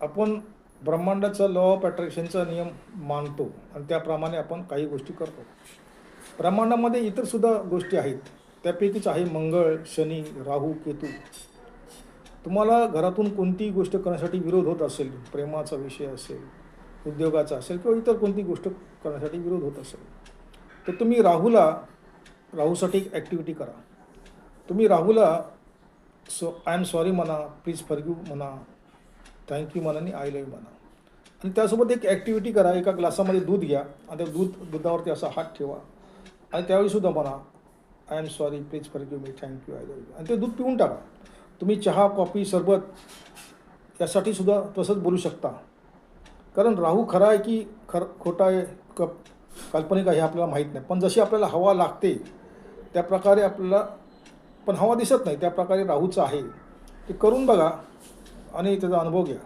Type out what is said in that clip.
आपण ब्रह्मांडाचा law of अट्रॅक्शनचा नियम मानतो आणि त्याप्रमाणे आपण काही गोष्टी करतो. ब्रह्मांडामध्ये इतरसुद्धा गोष्टी आहेत. त्यापैकीच आहे मंगळ, शनी, राहू, केतू. तुम्हाला घरातून कोणतीही गोष्ट करण्यासाठी विरोध होत असेल, प्रेमाचा विषय असेल, उद्योगाचा असेल किंवा इतर कोणती गोष्ट करण्यासाठी विरोध होत असेल, तर तुम्ही राहूसाठी एक ॲक्टिव्हिटी करा. तुम्ही राहूला आय एम सॉरी म्हणा, प्लीज फॉरगिव्ह म्हणा, थँक्यू म्हणा आणि आय लव्ह यू म्हणा. आणि त्यासोबत एक ॲक्टिव्हिटी करा. एका ग्लासामध्ये दूध घ्या आणि त्या दुधावरती असा हात ठेवा आणि त्यावेळीसुद्धा म्हणा I am sorry, please forgive me, thank you, I love you, आणि ते दूध पिऊन टाका. तुम्ही चहा, कॉफी, सरबत यासाठी सुद्धा तसंच बोलू शकता. कारण राहू खरा आहे की खोटा आहे, काल्पनिक आहे हे आपल्याला माहीत नाही. पण जशी आपल्याला हवा लागते त्याप्रकारे आपल्याला, पण हवा दिसत नाही त्याप्रकारे राहूचं आहे. ते करून बघा आणि त्याचा अनुभव घ्या.